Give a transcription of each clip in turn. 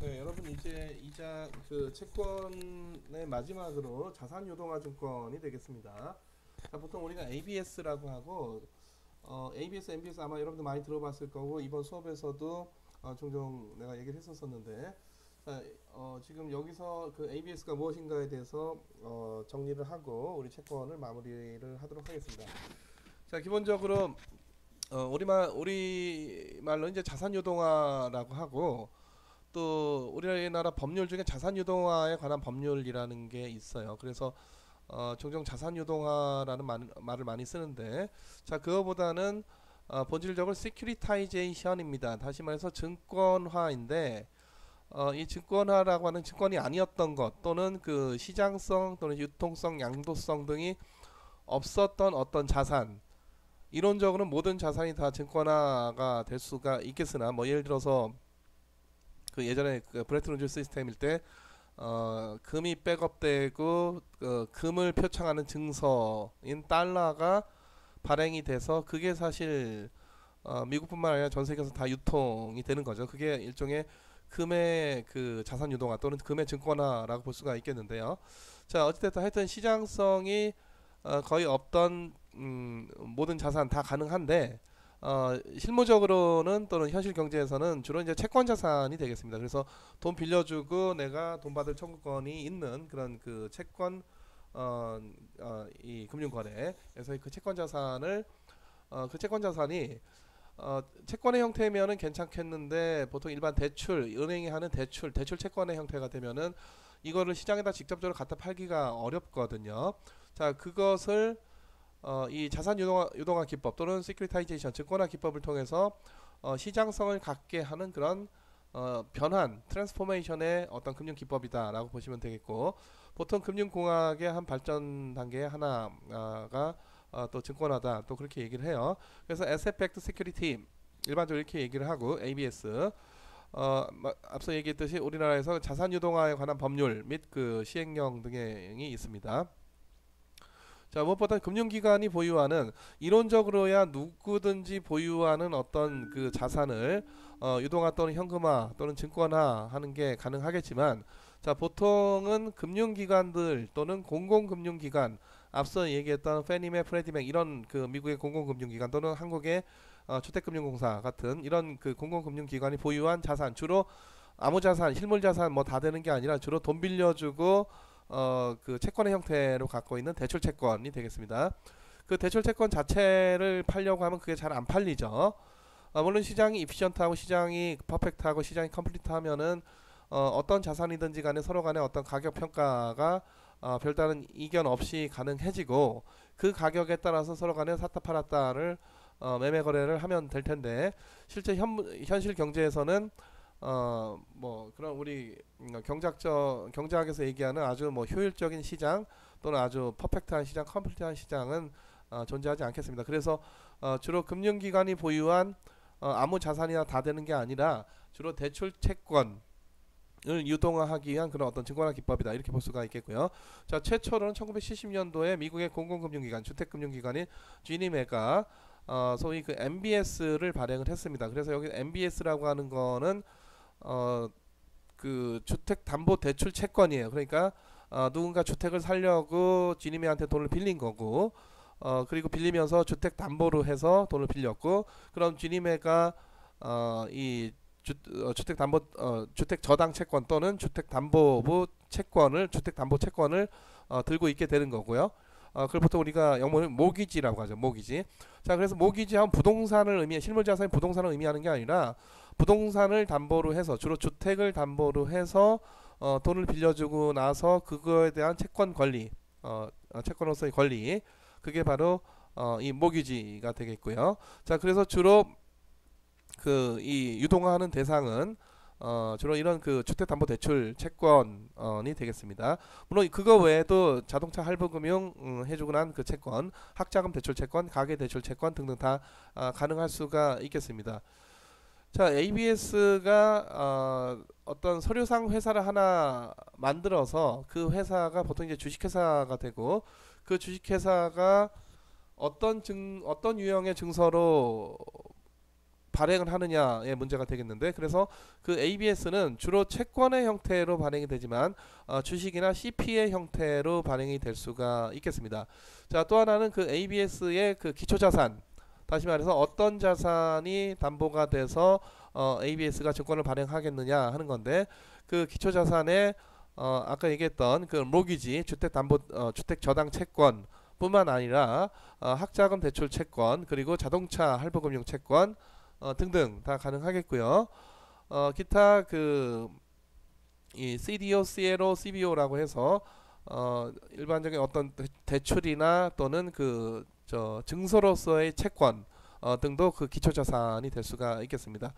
네, 여러분 이제 이자 그 채권의 마지막으로 자산유동화증권이 되겠습니다. 자, 보통 우리가 ABS라고 하고 ABS, MBS 아마 여러분들 많이 들어봤을 거고 이번 수업에서도 종종 내가 얘기를 했었었는데 자, 지금 여기서 그 ABS가 무엇인가에 대해서 정리를 하고 우리 채권을 마무리를 하도록 하겠습니다. 자, 기본적으로 우리말로 이제 자산유동화라고 하고 또 우리나라 법률 중에 자산유동화에 관한 법률이라는 게 있어요. 그래서 종종 자산유동화라는 말을 많이 쓰는데 자 그거보다는 본질적으로 시큐리타이제이션입니다. 다시 말해서 증권화인데 이 증권화라고 하는 증권이 아니었던 것 또는 그 시장성 또는 유통성, 양도성 등이 없었던 어떤 자산 이론적으로는 모든 자산이 다 증권화가 될 수가 있겠으나 뭐 예를 들어서 그 예전에 그 브레튼 우드 시스템일 때 금이 백업되고 금을 표창하는 증서인 달러가 발행이 돼서 그게 사실 미국뿐만 아니라 전 세계에서 다 유통이 되는 거죠. 그게 일종의 금의 그 자산 유동화 또는 금의 증권화라고 볼 수가 있겠는데요. 자 어찌됐든 하여튼 시장성이 거의 없던 모든 자산 다 가능한데 실무적으로는 또는 현실 경제에서는 주로 이제 채권 자산이 되겠습니다. 그래서 돈 빌려주고 내가 돈 받을 청구권이 있는 그런 그 채권 이 금융거래에서 그 채권 자산을 그 채권 자산이 채권의 형태면은 괜찮겠는데 보통 일반 대출 은행이 하는 대출 채권의 형태가 되면은 이거를 시장에다 직접적으로 갖다 팔기가 어렵거든요. 자 그것을 이 자산 유동화 기법 또는 시큐리타이제이션 증권화 기법을 통해서 시장성을 갖게 하는 그런 변환 트랜스포메이션의 어떤 금융 기법이다라고 보시면 되겠고 보통 금융공학의 한 발전 단계 하나가 또 증권화다 또 그렇게 얘기를 해요. 그래서 Asset Backed Security 일반적으로 이렇게 얘기를 하고 ABS 앞서 얘기했듯이 우리나라에서 자산 유동화에 관한 법률 및 그 시행령 등이 있습니다. 자 무엇보다 금융기관이 보유하는 이론적으로야 누구든지 보유하는 어떤 그 자산을 유동화 또는 현금화 또는 증권화 하는 게 가능하겠지만 자 보통은 금융기관들 또는 공공금융기관 앞서 얘기했던 페니메 프레디맥 이런 그 미국의 공공금융기관 또는 한국의 주택금융공사 같은 이런 그 공공금융기관이 보유한 자산 주로 아무자산 실물자산 뭐 다 되는 게 아니라 주로 돈 빌려주고 그 채권의 형태로 갖고 있는 대출 채권이 되겠습니다. 그 대출 채권 자체를 팔려고 하면 그게 잘 안 팔리죠. 물론 시장이 이피션트하고 시장이 퍼펙트하고 시장이 컴플리트하면은 어떤 자산이든지 간에 서로 간에 어떤 가격 평가가 별다른 이견 없이 가능해지고 그 가격에 따라서 서로 간에 샀다 팔았다를 매매 거래를 하면 될 텐데 실제 현실 경제에서는 뭐 그런 우리 경제학에서 얘기하는 아주 뭐 효율적인 시장 또는 아주 퍼펙트한 시장, 컴플리트한 시장은 존재하지 않겠습니다. 그래서 주로 금융기관이 보유한 아무 자산이나 다 되는 게 아니라 주로 대출 채권을 유동화하기 위한 그런 어떤 증권화 기법이다 이렇게 볼 수가 있겠고요. 자 최초로는 1970년도에 미국의 공공금융기관, 주택금융기관인 지니메가 소위 그 MBS를 발행을 했습니다. 그래서 여기 MBS라고 하는 거는 그 주택담보대출 채권이에요. 그러니까 누군가 주택을 살려고 지니메한테 돈을 빌린 거고 그리고 빌리면서 주택담보로 해서 돈을 빌렸고 그럼 지니메가 이 주택저당 채권 또는 주택담보 채권을 들고 있게 되는 거고요. 그걸 보통 우리가 영어로 모기지라고 하죠. 모기지. 자, 그래서 모기지하면 부동산을 실물자산이 부동산을 의미하는 게 아니라 부동산을 담보로 해서 주로 주택을 담보로 해서 돈을 빌려주고 나서 그거에 대한 채권 권리, 채권으로서의 권리, 그게 바로 이 모기지가 되겠고요. 자, 그래서 주로 그 이 유동화하는 대상은 주로 이런 그 주택담보대출 채권이 되겠습니다. 물론 그거 외에도 자동차 할부금융 해주고 난 그 채권, 학자금 대출 채권, 가계 대출 채권 등등 다 가능할 수가 있겠습니다. 자, ABS가 어떤 서류상 회사를 하나 만들어서 그 회사가 보통 이제 주식회사가 되고 그 주식회사가 어떤 유형의 증서로 발행을 하느냐의 문제가 되겠는데, 그래서 그 ABS는 주로 채권의 형태로 발행이 되지만 주식이나 CP의 형태로 발행이 될 수가 있겠습니다. 자, 또 하나는 그 ABS의 그 기초자산, 다시 말해서 어떤 자산이 담보가 돼서 ABS가 증권을 발행하겠느냐 하는 건데, 그 기초자산에 아까 얘기했던 그 모기지, 주택저당 채권 뿐만 아니라 학자금 대출 채권, 그리고 자동차 할부금융 채권 등등 다 가능하겠고요. 기타 그 이 CDO, CLO, CBO라고 해서 일반적인 어떤 대출이나 또는 그 증서로서의 채권 등도 그 기초자산이 될 수가 있겠습니다.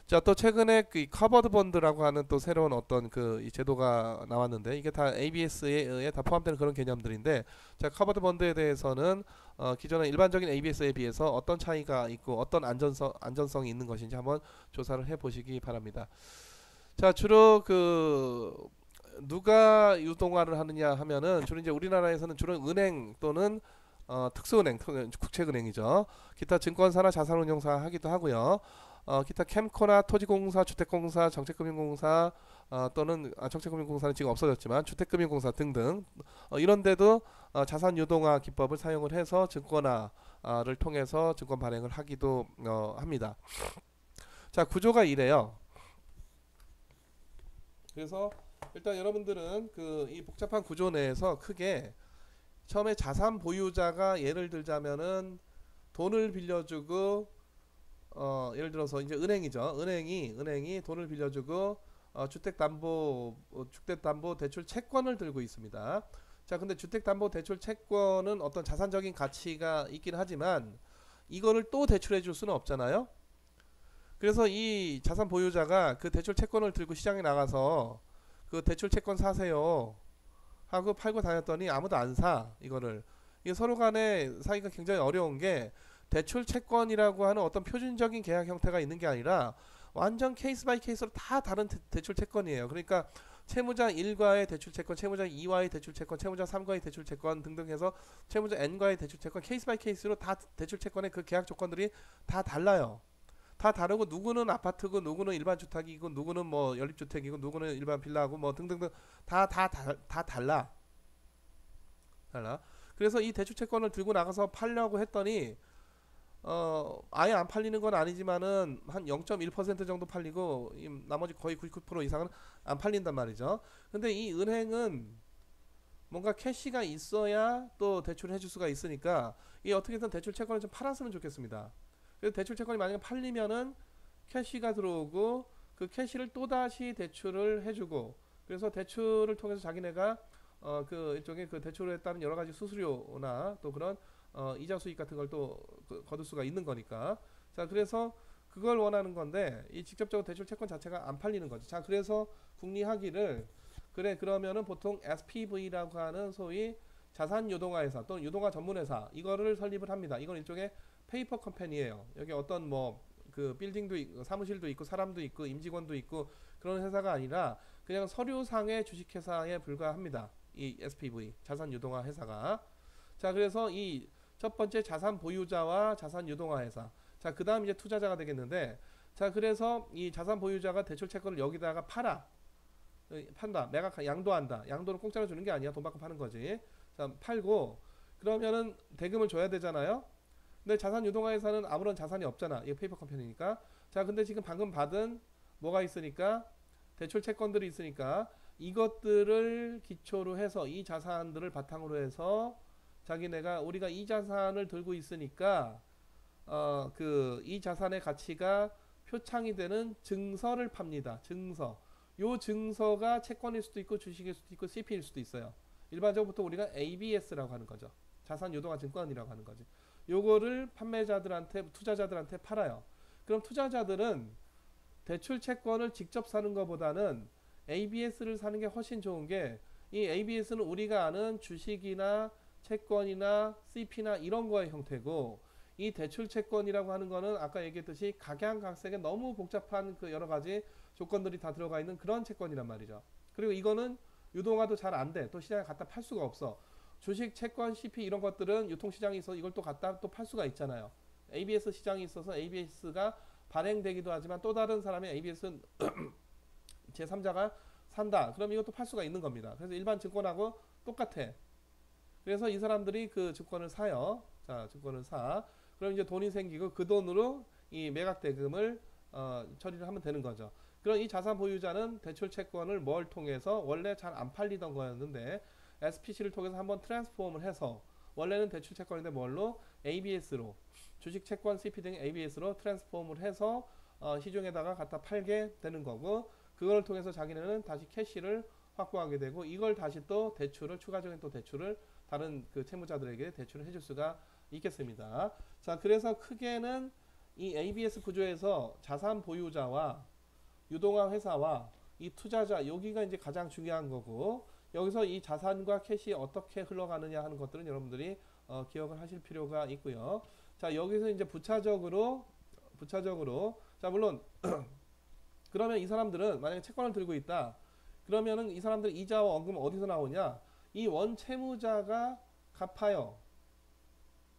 자, 또 최근에 그 커버드 본드라고 하는 또 새로운 어떤 그 이 제도가 나왔는데, 이게 다 ABS에 의해 다 포함되는 그런 개념들인데, 자, 커버드 본드에 대해서는 기존의 일반적인 ABS에 비해서 어떤 차이가 있고 어떤 안전성이 있는 것인지 한번 조사를 해 보시기 바랍니다. 자, 주로 그 누가 유동화를 하느냐 하면은 주로 이제 우리나라에서는 주로 은행 또는 특수은행, 국책은행이죠. 기타 증권사나 자산운용사 하기도 하고요. 기타 캠코나 토지공사, 주택공사, 정책금융공사 또는 정책금융공사는 지금 없어졌지만 주택금융공사 등등 이런데도 자산유동화 기법을 사용을 해서 증권화를 통해서 증권 발행을 하기도 합니다. 자, 구조가 이래요. 그래서 일단 여러분들은 그 이 복잡한 구조 내에서 크게 처음에 자산 보유자가 예를 들자면은 돈을 빌려주고 예를 들어서 이제 은행이죠. 은행이 돈을 빌려주고 주택담보대출 채권을 들고 있습니다. 자, 근데 주택담보대출 채권은 어떤 자산적인 가치가 있긴 하지만 이거를 또 대출해 줄 수는 없잖아요. 그래서 이 자산 보유자가 그 대출 채권을 들고 시장에 나가서 그 대출 채권 사세요 하고 팔고 다녔더니 아무도 안 사. 이거를 이게 서로 간에 사기가 굉장히 어려운 게, 대출 채권이라고 하는 어떤 표준적인 계약 형태가 있는 게 아니라 완전 케이스 바이 케이스로 다 다른 대출 채권이에요. 그러니까 채무자 1과의 대출 채권, 채무자 2과의 대출 채권, 채무자 3과의 대출 채권 등등 해서 채무자 N과의 대출 채권, 케이스 바이 케이스로 다 대출 채권의 그 계약 조건들이 다 달라요. 다 다르고, 누구는 아파트고, 누구는 일반 주택이고, 누구는 뭐 연립주택이고, 누구는 일반 빌라고, 뭐 등등등 다 달라. 그래서 이 대출 채권을 들고 나가서 팔려고 했더니 아예 안 팔리는 건 아니지만은 한 0.1% 정도 팔리고, 나머지 거의 99% 이상은 안 팔린단 말이죠. 근데 이 은행은 뭔가 캐시가 있어야 또 대출을 해줄 수가 있으니까, 이 어떻게든 대출 채권을 좀 팔았으면 좋겠습니다. 그래서 대출 채권이 만약에 팔리면은 캐시가 들어오고, 그 캐시를 또다시 대출을 해주고, 그래서 대출을 통해서 자기네가 그 일종의 그 대출에 따른 여러 가지 수수료나 또 그런 이자 수익 같은 걸 또 거둘 수가 있는 거니까. 자, 그래서 그걸 원하는 건데, 이 직접적으로 대출 채권 자체가 안 팔리는 거죠. 자, 그래서 궁리하기를, 그래 그러면은 보통 SPV라고 하는 소위 자산 유동화 회사 또는 유동화 전문 회사, 이거를 설립을 합니다. 이건 일종의 페이퍼 컴퍼니예요. 여기 어떤 뭐 그 빌딩도 있고, 사무실도 있고, 사람도 있고, 임직원도 있고, 그런 회사가 아니라 그냥 서류상의 주식회사에 불과합니다. 이 SPV, 자산 유동화 회사가. 자, 그래서 이 첫 번째 자산 보유자와 자산 유동화 회사. 자, 그 다음 이제 투자자가 되겠는데, 자, 그래서 이 자산 보유자가 대출 채권을 여기다가 판다. 매각, 양도한다. 양도를 공짜로 주는 게 아니야. 돈 받고 파는 거지. 자, 팔고, 그러면은 대금을 줘야 되잖아요. 근데 자산 유동화 회사는 아무런 자산이 없잖아. 이게 페이퍼 컴퍼니니까. 자, 근데 지금 방금 받은 뭐가 있으니까, 대출 채권들이 있으니까, 이것들을 기초로 해서, 이 자산들을 바탕으로 해서 자기네가, 우리가 이 자산을 들고 있으니까 이 자산의 가치가 표창이 되는 증서를 팝니다. 증서. 요 증서가 채권일 수도 있고, 주식일 수도 있고, CP일 수도 있어요. 일반적으로 보통 우리가 ABS라고 하는 거죠. 자산 유동화 증권이라고 하는 거지. 요거를 판매자들한테, 투자자들한테 팔아요. 그럼 투자자들은 대출 채권을 직접 사는 것보다는 ABS를 사는 게 훨씬 좋은 게, 이 ABS는 우리가 아는 주식이나 채권이나 CP나 이런 거의 형태고, 이 대출 채권이라고 하는 거는 아까 얘기했듯이 각양각색의 너무 복잡한 그 여러 가지 조건들이 다 들어가 있는 그런 채권이란 말이죠. 그리고 이거는 유동화도 잘 안 돼. 또 시장에 갖다 팔 수가 없어. 주식, 채권, CP 이런 것들은 유통시장이 있어서 이걸 또 갖다 또 팔 수가 있잖아요. ABS 시장이 있어서 ABS가 발행되기도 하지만 또 다른 사람의 ABS 제3자가 산다. 그럼 이것도 팔 수가 있는 겁니다. 그래서 일반 증권하고 똑같아. 그래서 이 사람들이 그 증권을 사요. 자, 증권을 사. 그럼 이제 돈이 생기고 그 돈으로 이 매각 대금을 처리를 하면 되는 거죠. 그럼 이 자산 보유자는 대출 채권을 뭘 통해서 원래 잘 안 팔리던 거였는데 SPC를 통해서 한번 트랜스폼을 해서 원래는 대출 채권인데 뭘로 ABS로 주식 채권 CP 등 ABS로 트랜스폼을 해서 시중에다가 갖다 팔게 되는 거고 그걸 통해서 자기네는 다시 캐시를 확보하게 되고 이걸 다시 또 대출을 추가적인 또 대출을 다른 그 채무자들에게 대출을 해줄 수가 있겠습니다. 자, 그래서 크게는 이 ABS 구조에서 자산 보유자와 유동화 회사와 이 투자자 여기가 이제 가장 중요한 거고 여기서 이 자산과 캐시 어떻게 흘러가느냐 하는 것들은 여러분들이 기억을 하실 필요가 있고요. 자, 여기서 이제 부차적으로 자, 물론 그러면 이 사람들은 만약에 채권을 들고 있다. 그러면은 이 사람들 이자와 원금 어디서 나오냐? 이 원채무자가 갚아요.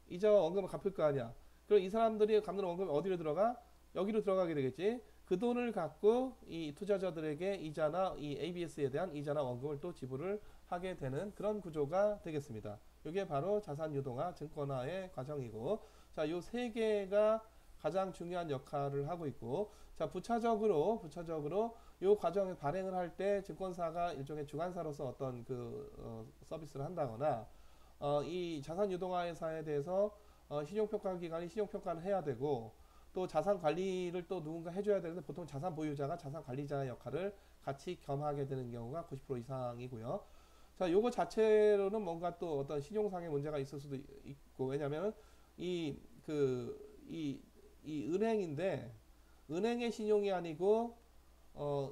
이자와 원금을 갚을 거 아니야. 그럼 이 사람들이 갚는 원금이 어디로 들어가? 여기로 들어가게 되겠지. 그 돈을 갖고 이 투자자들에게 이자나 이 ABS에 대한 이자나 원금을 또 지불을 하게 되는 그런 구조가 되겠습니다. 이게 바로 자산 유동화, 증권화의 과정이고, 자, 요 세 개가 가장 중요한 역할을 하고 있고, 자, 부차적으로 요 과정을 발행을 할 때 증권사가 일종의 주관사로서 어떤 그 서비스를 한다거나, 이 자산 유동화 회사에 대해서 신용평가 기관이 신용평가를 해야 되고 또 자산 관리를 또 누군가 해줘야 되는데 보통 자산 보유자가 자산 관리자의 역할을 같이 겸하게 되는 경우가 90% 이상이고요. 자, 요거 자체로는 뭔가 또 어떤 신용상의 문제가 있을 수도 있고 왜냐면 이 은행인데 은행의 신용이 아니고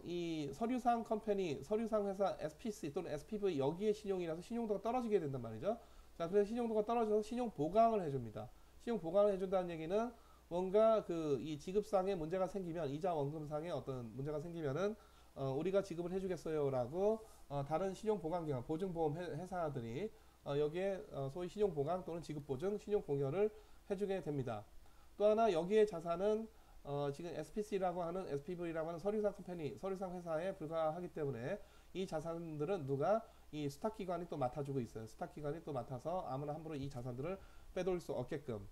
이 서류상 컴퍼니, 서류상 회사 SPC 또는 SPV 여기에 신용이라서 신용도가 떨어지게 된단 말이죠. 자, 그래서 신용도가 떨어져서 신용 보강을 해줍니다. 신용 보강을 해준다는 얘기는 뭔가 이 지급상에 문제가 생기면 이자 원금상에 어떤 문제가 생기면은 우리가 지급을 해주겠어요라고 다른 신용 보강기관, 보증보험 회사들이 여기에 소위 신용 보강 또는 지급 보증, 신용 공여를 해주게 됩니다. 또 하나 여기에 자산은 지금 SPC라고 하는 SPV라고 하는 서류상 컴퍼니, 서류상 회사에 불과하기 때문에 이 자산들은 누가 이 수탁기관이 또 맡아주고 있어요. 수탁기관이 또 맡아서 아무나 함부로 이 자산들을 빼돌릴 수 없게끔.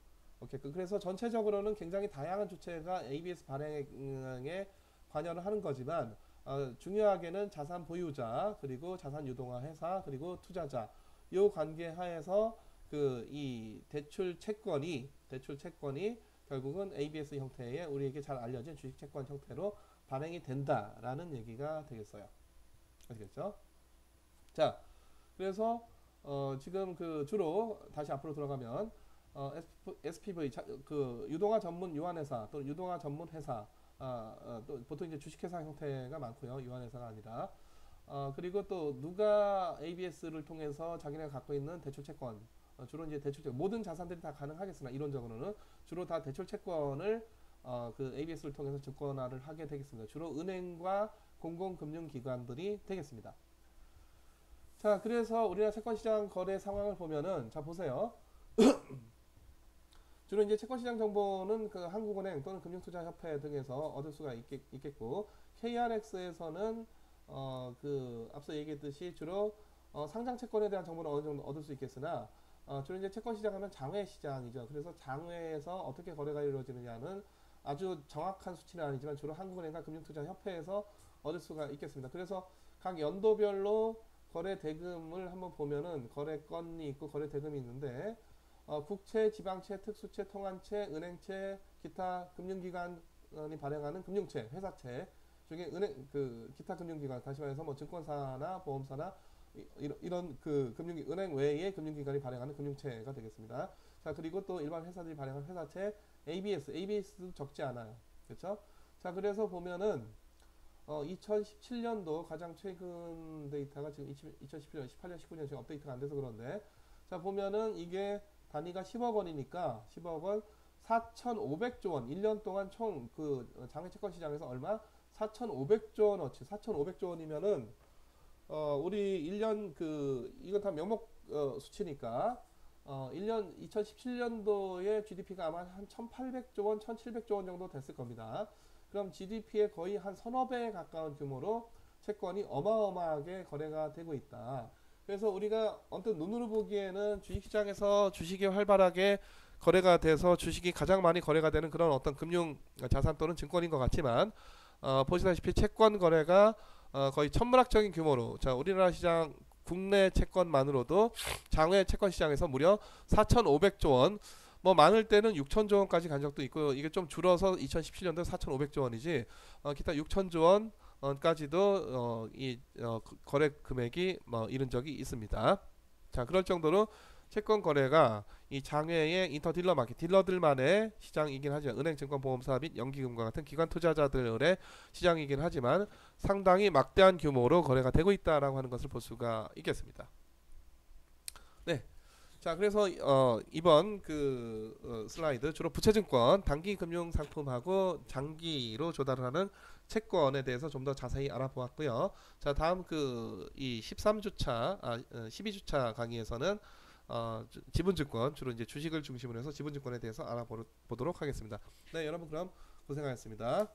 그래서 전체적으로는 굉장히 다양한 주체가 ABS 발행에 관여를 하는 거지만 중요하게는 자산 보유자 그리고 자산 유동화 회사 그리고 투자자 요 관계 하에서 이 대출 채권이 결국은 ABS 형태의 우리에게 잘 알려진 주식 채권 형태로 발행이 된다라는 얘기가 되겠어요. 아시겠죠? 자, 그래서 지금 주로 다시 앞으로 들어가면 SPV 유동화 전문 유한회사 또는 유동화 전문 회사 또 보통 이제 주식회사 형태가 많고요. 유한회사가 아니라 그리고 또 누가 ABS를 통해서 자기네가 갖고 있는 대출 채권 주로 이제 대출 채권 모든 자산들이 다 가능하겠으나 이론적으로는 주로 다 대출 채권을 ABS를 통해서 증권화를 하게 되겠습니다. 주로 은행과 공공금융기관들이 되겠습니다. 자, 그래서 우리나라 채권시장 거래 상황을 보면은 자 보세요. 주로 이제 채권시장 정보는 한국은행 또는 금융투자협회 등에서 얻을 수가 있겠고 KRX에서는 앞서 얘기했듯이 주로 상장 채권에 대한 정보를 어느 정도 얻을 수 있겠으나 주로 이제 채권시장 하면 장외시장이죠. 그래서 장외에서 어떻게 거래가 이루어지느냐는 아주 정확한 수치는 아니지만 주로 한국은행과 금융투자협회에서 얻을 수가 있겠습니다. 그래서 각 연도별로 거래 대금을 한번 보면은 거래건이 있고 거래 대금이 있는데 국채, 지방채, 특수채, 통한채, 은행채, 기타 금융기관이 발행하는 금융채, 회사채 중에 기타 금융기관, 다시 말해서 뭐 증권사나 보험사나 이런 은행 외의 금융기관이 발행하는 금융채가 되겠습니다. 자, 그리고 또 일반 회사들이 발행하는 회사채, ABS도 적지 않아요. 그렇죠? 자, 그래서 보면은 2017년도 가장 최근 데이터가 지금 2017년, 18년, 19년 지금 업데이트가 안 돼서 그런데 자 보면은 이게 단위가 10억 원이니까 10억 원 4,500조 원 1년 동안 총 장외채권 시장에서 얼마? 4,500조 원어치 4,500조 원이면은 우리 1년 이건 다 명목 수치니까 1년 2017년도에 GDP가 아마 한 1,800조 원, 1,700조 원 정도 됐을 겁니다. 그럼 GDP의 거의 한 서너 배에 가까운 규모로 채권이 어마어마하게 거래가 되고 있다. 그래서 우리가 언뜻 눈으로 보기에는 주식시장에서 주식이 활발하게 거래가 돼서 주식이 가장 많이 거래가 되는 그런 어떤 금융 자산 또는 증권인 것 같지만 보시다시피 채권 거래가 거의 천문학적인 규모로 자 우리나라 시장 국내 채권만으로도 장외 채권 시장에서 무려 4,500조 원, 뭐 많을 때는 6천조 원까지 간 적도 있고 이게 좀 줄어서 2017년도 4,500조 원이지 기타 6천조 원까지도 거래 금액이 뭐 이른 적이 있습니다. 자 그럴 정도로 채권 거래가 이 장외의 인터딜러 마켓 딜러들만의 시장이긴 하지만 은행, 증권, 보험사 및 연기금과 같은 기관 투자자들의 시장이긴 하지만 상당히 막대한 규모로 거래가 되고 있다라고 하는 것을 볼 수가 있겠습니다. 네. 자 그래서 이번 슬라이드 주로 부채증권 단기 금융 상품하고 장기로 조달을 하는 채권에 대해서 좀 더 자세히 알아보았고요. 자 다음 이 13주차 12주차 강의에서는 지분증권 주로 이제 주식을 중심으로 해서 지분증권에 대해서 알아보도록 하겠습니다. 네 여러분 그럼 고생하셨습니다.